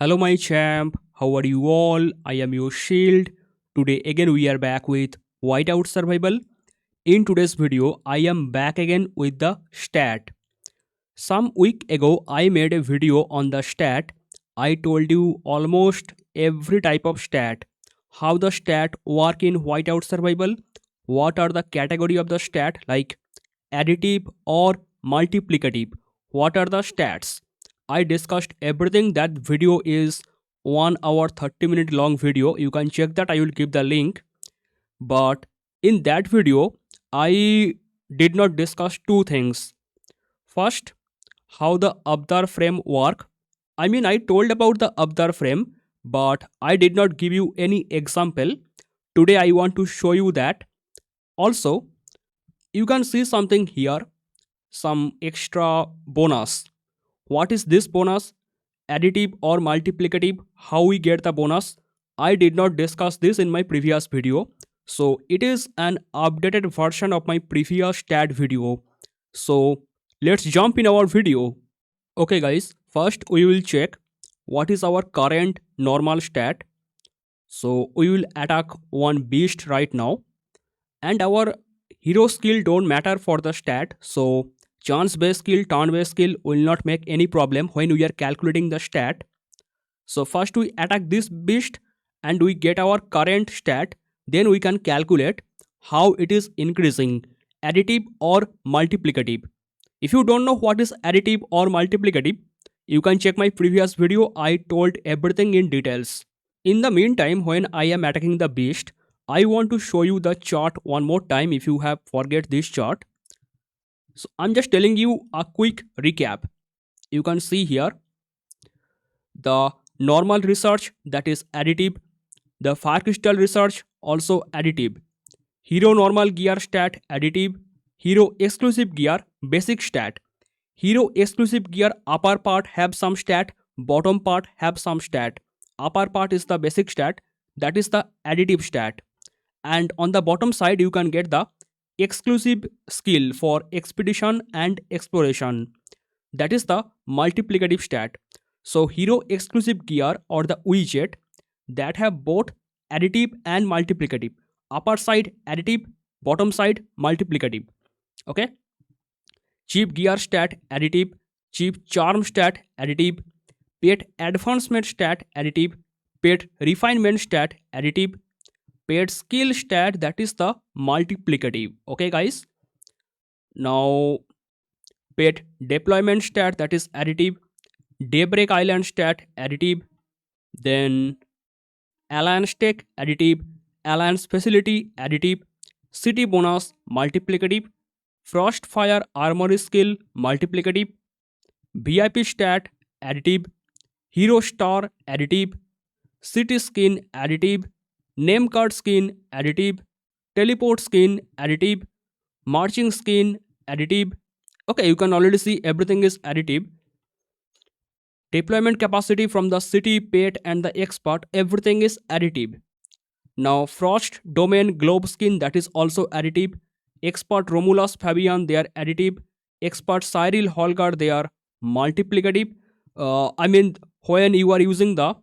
Hello, my champ. How are you all? I am your shield. Today, again, we are back with Whiteout Survival. In today's video, I am back again with the stat. Some week ago, I made a video on the stat. I told you almost every type of stat, how the stat work in Whiteout Survival, what are the category of the stat like additive or multiplicative, what are the stats. I discussed everything. That video is 1 hour 30-minute long video. You can check that. I will give the link. But in that video, I did not discuss two things. First, how the Abdar frame work. I told about the Abdar frame, but I did not give you any example. Today I want to show you that. Also, you can see something here, some extra bonus. What is this bonus? Additive or multiplicative? How we get the bonus? I did not discuss this in my previous video. So it is an updated version of my previous stat video. So let's jump in our video. Okay guys, first we will check what is our current normal stat. So we will attack one beast right now, and our hero skill don't matter for the stat. So chance based skill, turn based skill will not make any problem when we are calculating the stat. So first we attack this beast and we get our current stat. Then we can calculate how it is increasing, additive or multiplicative. If you don't know what is additive or multiplicative, you can check my previous video. I told everything in details. In the meantime, when I am attacking the beast, I want to show you the chart one more time if you have forget this chart. So I'm just telling you a quick recap. You can see here the normal research, that is additive, the fire crystal research also additive, hero normal gear stat additive, hero exclusive gear basic stat, hero exclusive gear upper part have some stat, bottom part have some stat. Upper part is the basic stat, that is the additive stat, and on the bottom side you can get the exclusive skill for expedition and exploration, that is the multiplicative stat. So hero exclusive gear or the widget that have both additive and multiplicative, upper side additive, bottom side multiplicative. Okay, cheap gear stat additive, cheap charm stat additive, pet advancement stat additive, pet refinement stat additive, pet skill stat, that is the multiplicative. Okay guys, now pet deployment stat, that is additive, Daybreak Island stat additive, then alliance tech additive, alliance facility additive, city bonus multiplicative, Frostfire armory skill multiplicative, VIP stat additive, hero star additive, city skin additive, name card skin additive, teleport skin additive, marching skin additive. Okay, you can already see everything is additive. Deployment capacity from the city, pet and the expert, everything is additive. Now Frost domain globe skin, that is also additive. Expert Romulus Fabian, they are additive. Expert Cyril Holger, they are multiplicative. When you are using the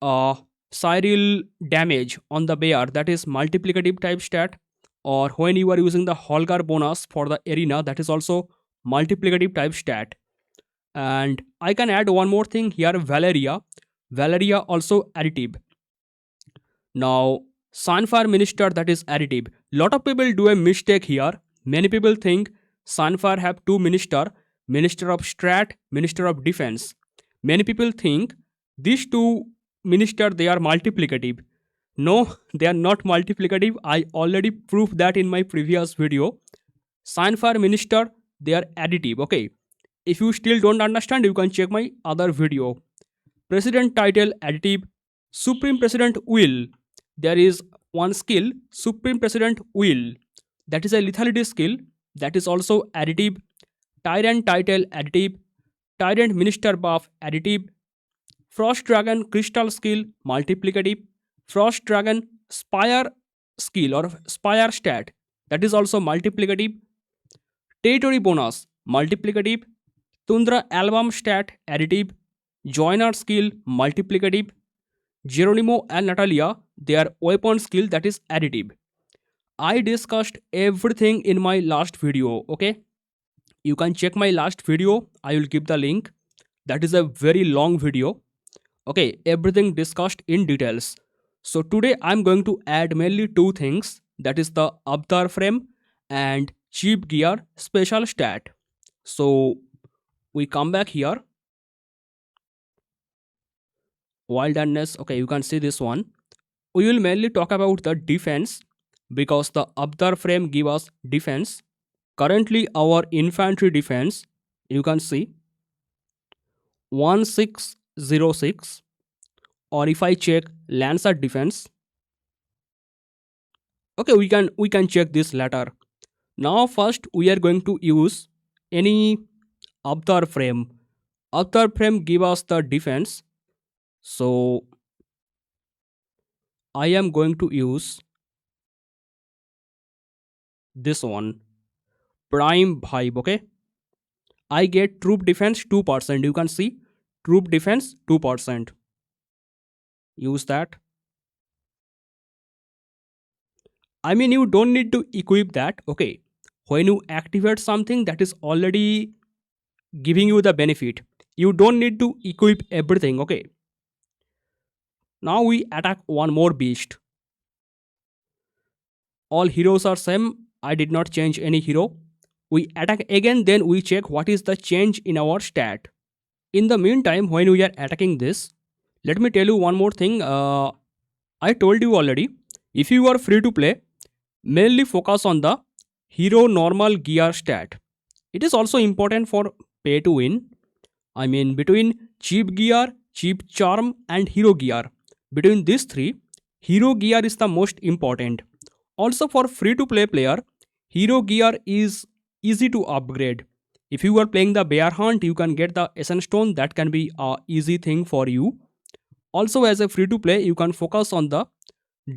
uh, Cyril damage on the bear, that is multiplicative type stat. Or when you are using the Holger bonus for the arena, that is also multiplicative type stat. And I can add one more thing here, Valeria also additive. Now Sunfire minister, that is additive. Lot of people do a mistake here. Many people think Sunfire have two minister of strat, minister of defense. Many people think these two minister, they are multiplicative. No, they are not multiplicative. I already proved that in my previous video. Sunfire minister, they are additive. Okay, if you still don't understand, you can check my other video. President title additive, Supreme President will. There is one skill, Supreme President will. That is a lethality skill. That is also additive. Tyrant title additive. Tyrant minister buff additive. Frost Dragon crystal skill multiplicative. Frost Dragon spire skill or spire stat, that is also multiplicative. Territory bonus multiplicative. Tundra album stat additive. Join our skill Multiplicative. Geronimo and Natalia, their weapon skill that is Additive. I discussed everything in my last video, okay? You can check my last video. I will give the link. That is a very long video. Okay, everything discussed in details. So today I'm going to add mainly two things, that is the avatar frame and cheap gear special stat. So we come back here, wilderness. Okay, you can see this one. We will mainly talk about the defense because the avatar frame give us defense. Currently our infantry defense, you can see 1606, or if I check lancer defense, okay, we can check this later. Now first we are going to use any avatar frame. Avatar frame give us the defense. So I am going to use this one, prime vibe. Okay, I get troop defense 2%. You can see troop defense 2%. Use that. I mean, you don't need to equip that. Okay, when you activate something that is already giving you the benefit, you don't need to equip everything. Okay, now we attack one more beast. All heroes are same. I did not change any hero. We attack again, then we check what is the change in our stat. In the meantime, when we are attacking this, let me tell you one more thing. I told you already, if you are free to play, mainly focus on the hero normal gear stat. It is also important for pay to win. I mean, between cheap gear, cheap charm, and hero gear, between these three, hero gear is the most important. Also, for free to play player, hero gear is easy to upgrade. If you are playing the bear hunt, you can get the essence stone. That can be a easy thing for you. Also, as a free to play, you can focus on the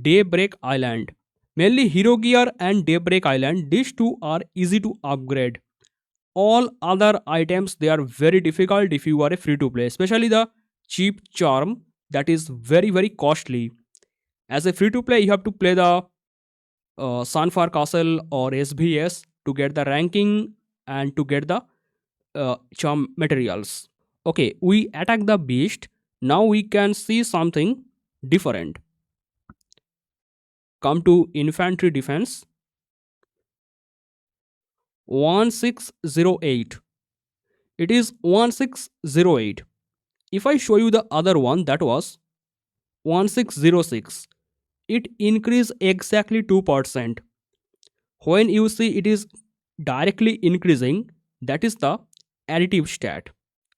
Daybreak Island. Mainly hero gear and Daybreak Island, these two are easy to upgrade. All other items, they are very difficult if you are a free to play, especially the cheap charm, that is very costly. As a free to play, you have to play the Sunfire Castle or SVS to get the ranking and to get the charm materials. Okay, we attack the beast. Now we can see something different. Come to infantry defense 1608. It is 1608. If I show you the other one, that was 1606, it increased exactly 2%. When you see it is directly increasing, that is the additive stat.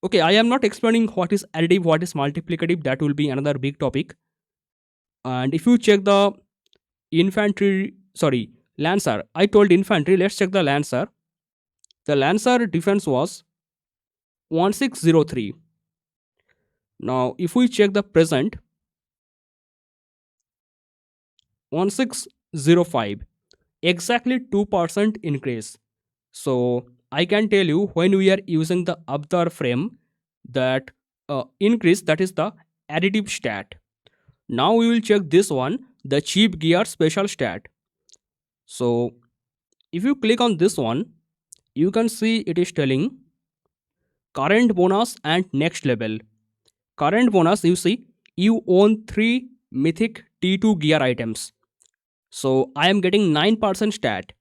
Okay, I am not explaining what is additive, what is multiplicative. That will be another big topic. And if you check the infantry, sorry, lancer, I told infantry, let's check the lancer. The lancer defense was 1603. Now if we check the present, 1605, exactly 2% increase. So I can tell you, when we are using the avatar frame, that increase, that is the additive stat. Now we will check this one, the cheap gear special stat. So if you click on this one, you can see it is telling current bonus and next level. Current bonus, you see, you own 3 Mythic T2 gear items. So I am getting 9% stat.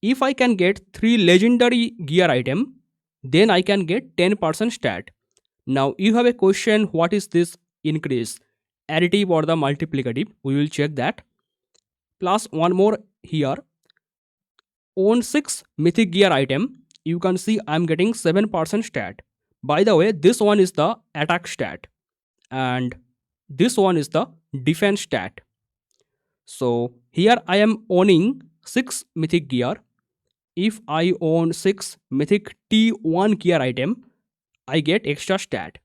If I can get 3 legendary gear item, then I can get 10% stat. Now you have a question, what is this increase? Additive or the multiplicative? We will check that. Plus one more here. Own 6 mythic gear item. You can see I am getting 7% stat. By the way, this one is the attack stat. And this one is the defense stat. So here I am owning 6 mythic gear. If I own 6 mythic T1 gear item, I get extra stat.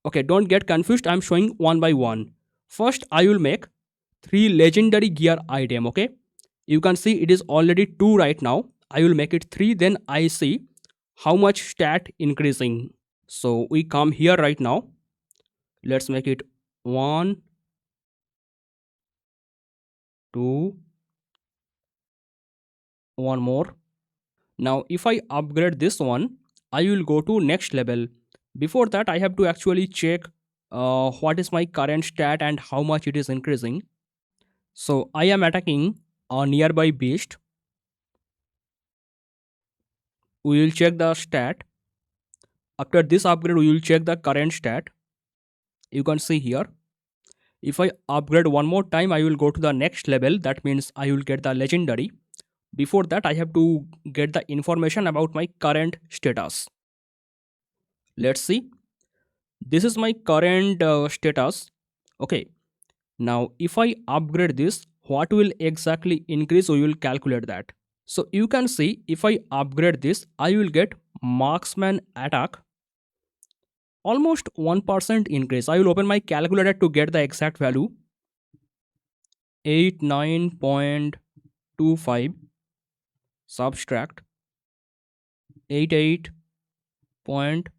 Okay, don't get confused. I'm showing one by one. First, I will make 3 legendary gear item. Okay, you can see it is already 2 right now. I will make it 3. Then I see how much stat increasing. So we come here right now. Let's make it 1, 2, one more. Now if I upgrade this one, I will go to next level. Before that, I have to actually check what is my current stat and how much it is increasing. So I am attacking a nearby beast. We will check the stat. After this upgrade, we will check the current stat. You can see here. If I upgrade one more time, I will go to the next level. That means I will get the legendary. Before that, I have to get the information about my current status. Let's see. This is my current status. Okay. Now, if I upgrade this, what will exactly increase? We will calculate that. So you can see if I upgrade this, I will get marksman attack almost 1% increase. I will open my calculator to get the exact value. 89.25 subtract 88 point.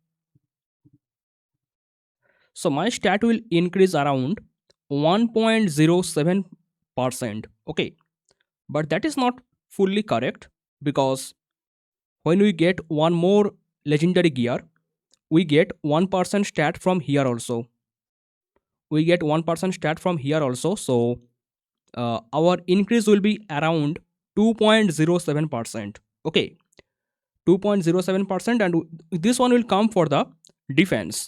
So my stat will increase around 1.07%. Okay, but that is not fully correct, because when we get one more legendary gear, we get 1% stat from here also. We get 1% stat from here also. So our increase will be around 2.07%. Okay, 2.07%, and this one will come for the defense.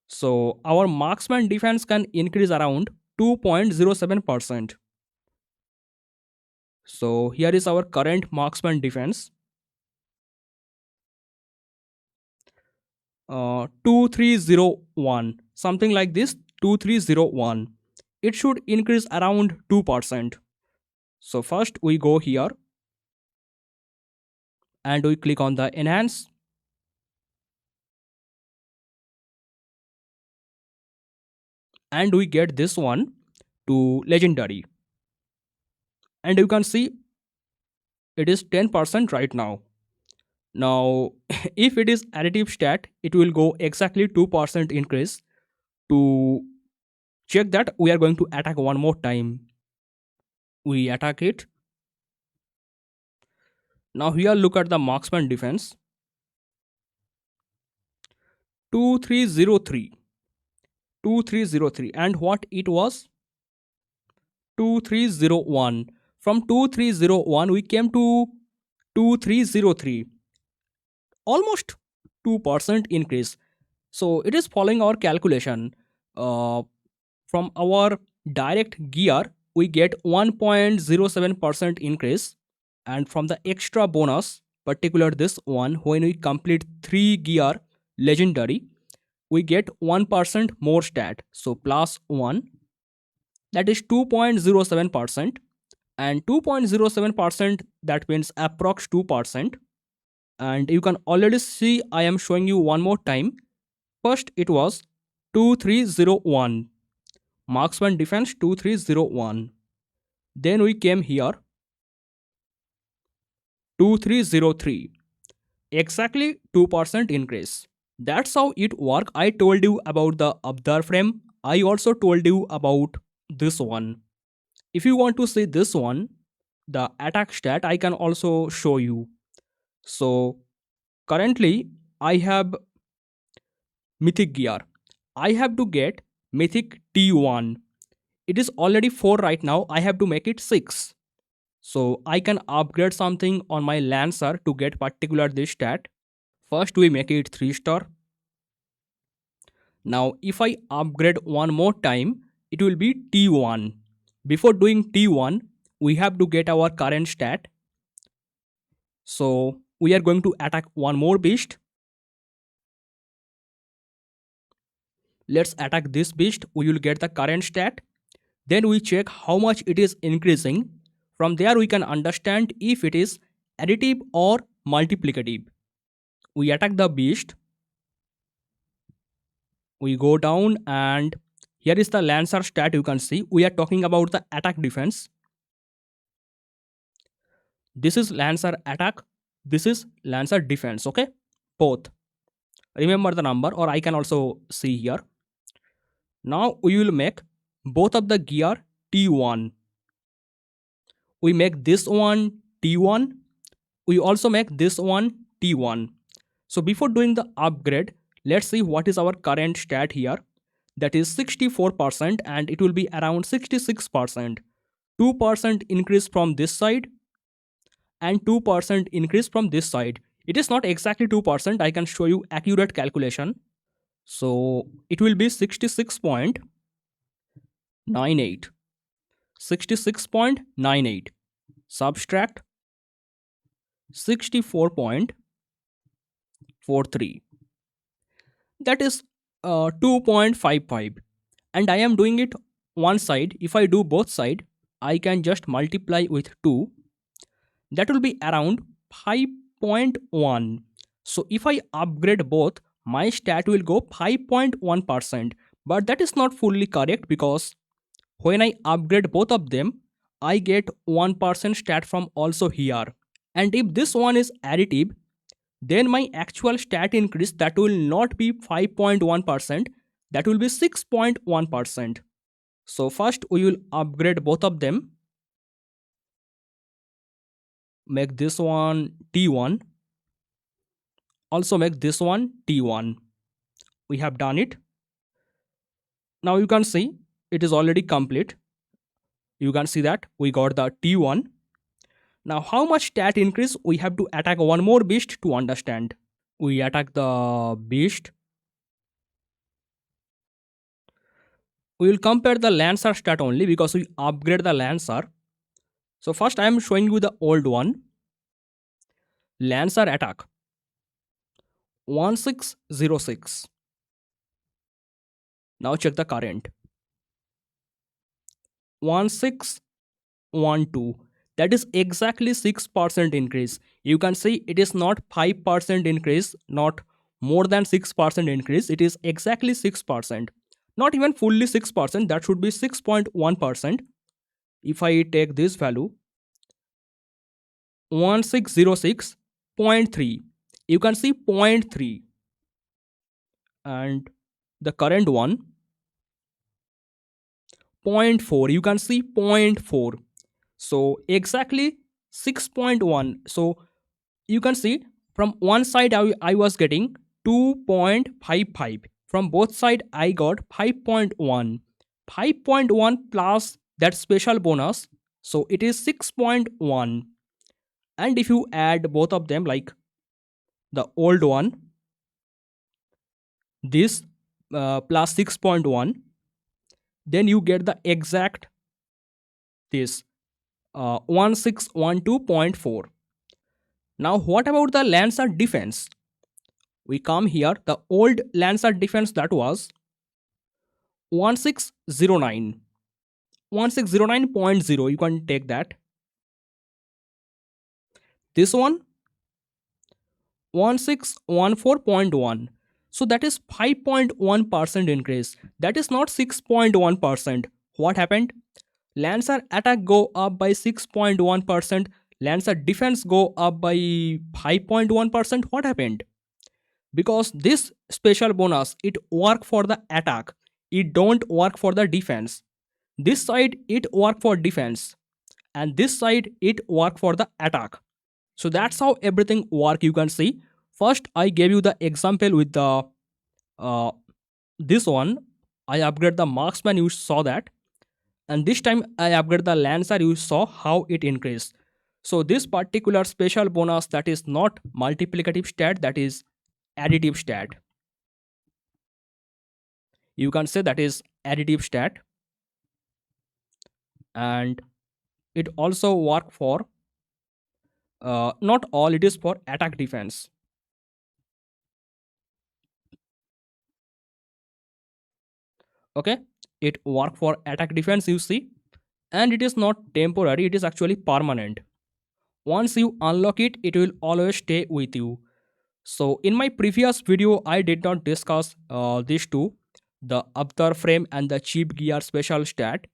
So our marksman defense can increase around 2.07%. So here is our current marksman defense. 2301, something like this. 2301. It should increase around 2%. So first we go here and we click on the enhance, and we get this one to legendary, and you can see it is 10% right now. Now if it is additive stat, it will go exactly 2% increase. To check that, we are going to attack one more time. We attack it. Now here look at the marksman defense. 2303. 2303, and what it was? 2301. From 2301 we came to 2303, almost 2% increase. So it is following our calculation. From our direct gear we get 1.07% increase, and from the extra bonus, particular this one, when we complete 3 gear legendary, we get 1% more stat. So plus 1, that is 2.07%, and 2.07%, that means approx 2%. And you can already see I am showing you one more time. First it was 2301, marksman defense 2301. Then we came here 2303, exactly 2% increase. That's how it work. I told you about the Abdar frame. I also told you about this one. If you want to see this one, the attack stat, I can also show you. So currently I have mythic gear. I have to get mythic T1. It is already 4 right now. I have to make it 6. So I can upgrade something on my lancer to get particular this stat. First we make it 3 star. Now if I upgrade one more time, it will be T1. Before doing T1, we have to get our current stat. So we are going to attack one more beast. Let's attack this beast. We will get the current stat. Then we check how much it is increasing. From there we can understand if it is additive or multiplicative. We attack the beast. We go down, and here is the lancer stat. You can see we are talking about the attack defense. This is lancer attack. This is lancer defense. Okay, both. remember the number, or I can also see here. Now we will make both of the gear T1. We make this one T1. We also make this one T1. So before doing the upgrade, let's see what is our current stat here. That is 64%, and it will be around 66%. 2% increase from this side and 2% increase from this side. It is not exactly 2%. I can show you accurate calculation. So it will be 66.98. 66.98. Subtract 64.43. That is 2.55. And I am doing it one side. If I do both side, I can just multiply with 2. That will be around 5.1. So if I upgrade both, my stat will go 5.1%. But that is not fully correct, because when I upgrade both of them, I get 1% stat from also here. And if this one is additive, then my actual stat increase, that will not be 5.1%, that will be 6.1%. So first we will upgrade both of them. Make this one T1. Also make this one T1. We have done it. Now you can see it is already complete. You can see that we got the T1. Now how much stat increase? We have to attack one more beast to understand. We attack the beast. We will compare the Lancer stat only, because we upgrade the Lancer. So first I am showing you the old one. Lancer attack 1606. Now check the current. 1612. That is exactly 6% increase. You can see it is not 5% increase, not more than 6% increase. It is exactly 6%. Not even fully 6%. That should be 6.1%. If I take this value 1606.3, you can see 0.3, and the current one 0.4, you can see 0.4. So exactly 6.1. So you can see from one side I was getting 2.55. From both side I got 5.1. 5.1 plus that special bonus, so it is 6.1. And if you add both of them, like the old one, this plus 6.1, then you get the exact this 1612.4. Now what about the Lancer defense? We come here, the old Lancer defense, that was 1609. 1609.0, you can take that. This one 1614.1. So that is 5.1% increase. That is not 6.1%. What happened? Lancer attack go up by 6.1%. Lancer defense go up by 5.1%. What happened? Because this special bonus, it work for the attack. It don't work for the defense. This side it work for defense, and this side it work for the attack. So that's how everything work. You can see. First I gave you the example with the this one. I upgrade the marksman, you saw that. And this time I upgrade the Lancer, you saw how it increased. So this particular special bonus, that is not multiplicative stat, that is additive stat. You can say that is additive stat. And it also work for not all, it is for attack defense. Okay, it work for attack defense, you see. And it is not temporary, it is actually permanent. Once you unlock it, it will always stay with you. So in my previous video I did not discuss these two, the Avatar frame and the cheap gear special stat.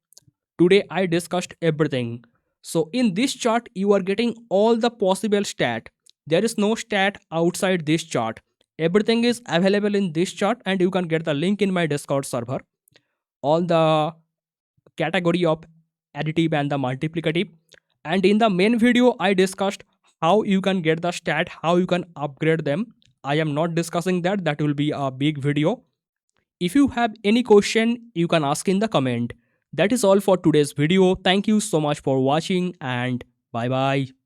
Today I discussed everything. So in this chart you are getting all the possible stat. There is no stat outside this chart. Everything is available in this chart, and you can get the link in my Discord server. All the category of additive and the multiplicative. And in the main video, I discussed how you can get the stat, how you can upgrade them. I am not discussing that. That will be a big video. If you have any question, you can ask in the comment. That is all for today's video. Thank you so much for watching, and bye bye.